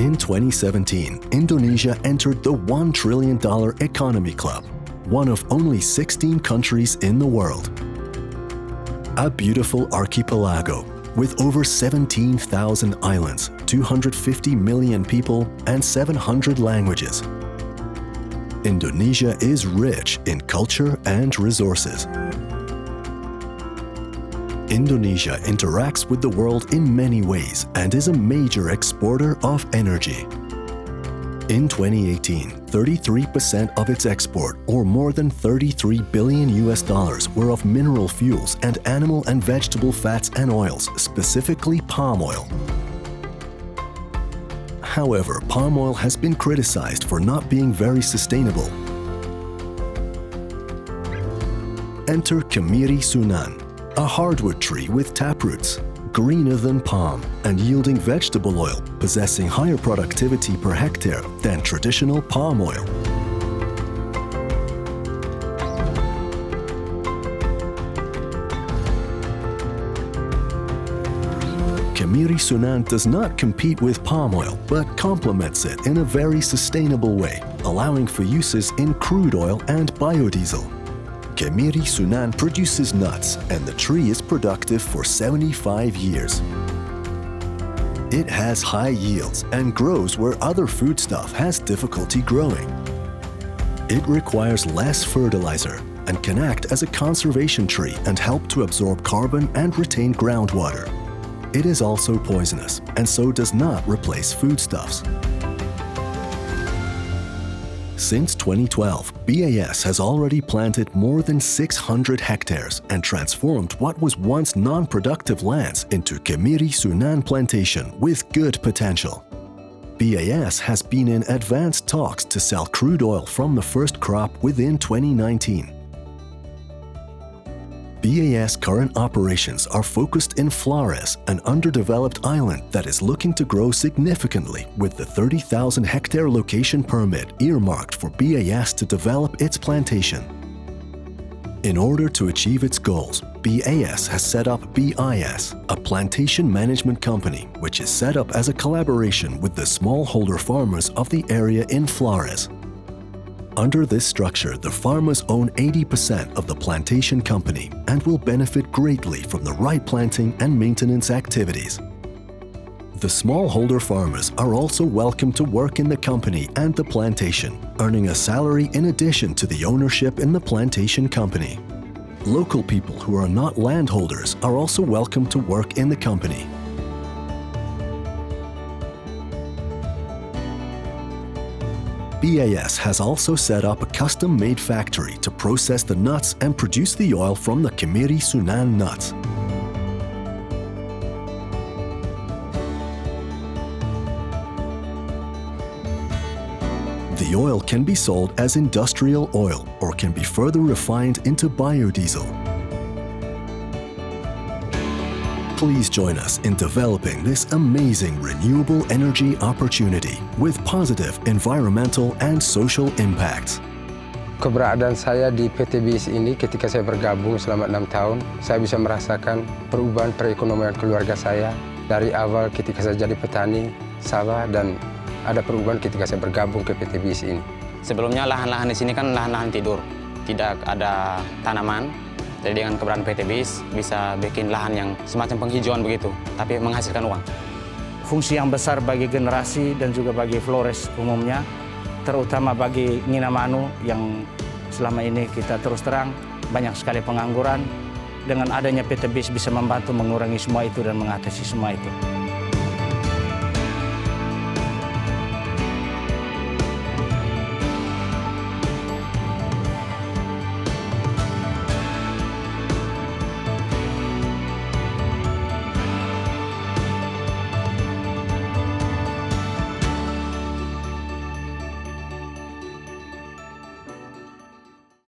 In 2017, Indonesia entered the $1 trillion economy club, one of only 16 countries in the world. A beautiful archipelago with over 17,000 islands, 250 million people, and 700 languages. Indonesia is rich in culture and resources. Indonesia interacts with the world in many ways and is a major exporter of energy. In 2018, 33% of its export, or more than $33 billion were of mineral fuels and animal and vegetable fats and oils, specifically palm oil. However, palm oil has been criticized for not being very sustainable. Enter Kemiri Sunan, a hardwood tree with taproots, greener than palm and yielding vegetable oil, possessing higher productivity per hectare than traditional palm oil. Kemiri Sunan does not compete with palm oil, but complements it in a very sustainable way, allowing for uses in crude oil and biodiesel. Kemiri Sunan produces nuts, and the tree is productive for 75 years. It has high yields and grows where other foodstuff has difficulty growing. It requires less fertilizer and can act as a conservation tree and help to absorb carbon and retain groundwater. It is also poisonous and so does not replace foodstuffs. Since 2012, BAS has already planted more than 600 hectares and transformed what was once non-productive lands into Kemiri Sunan plantation with good potential. BAS has been in advanced talks to sell crude oil from the first crop within 2019. BAS current operations are focused in Flores, an underdeveloped island that is looking to grow significantly with the 30,000 hectare location permit earmarked for BAS to develop its plantation. In order to achieve its goals, BAS has set up BIS, a plantation management company which is set up as a collaboration with the smallholder farmers of the area in Flores. Under this structure, the farmers own 80% of the plantation company and will benefit greatly from the right planting and maintenance activities. The smallholder farmers are also welcome to work in the company and the plantation, earning a salary in addition to the ownership in the plantation company. Local people who are not landholders are also welcome to work in the company. BAS has also set up a custom-made factory to process the nuts and produce the oil from the Kemiri Sunan nuts. The oil can be sold as industrial oil or can be further refined into biodiesel. Please join us in developing this amazing renewable energy opportunity with positive environmental and social impacts. Keberadaan saya di PT BIS ini ketika saya bergabung selama 6 tahun, saya bisa merasakan perubahan perekonomian keluarga saya dari awal ketika saya jadi petani sawah dan ada perubahan ketika saya bergabung ke PT BIS ini. Sebelumnya lahan-lahan di sini kan lahan-lahan tidur, tidak ada tanaman. Jadi dengan keberadaan PT BIS bisa bikin lahan yang semacam penghijauan begitu, tapi menghasilkan uang. Fungsi yang besar bagi generasi dan juga bagi Flores umumnya, terutama bagi Nginamanu yang selama ini kita terus terang banyak sekali pengangguran. Dengan adanya PT BIS bisa membantu mengurangi semua itu dan mengatasi semua itu.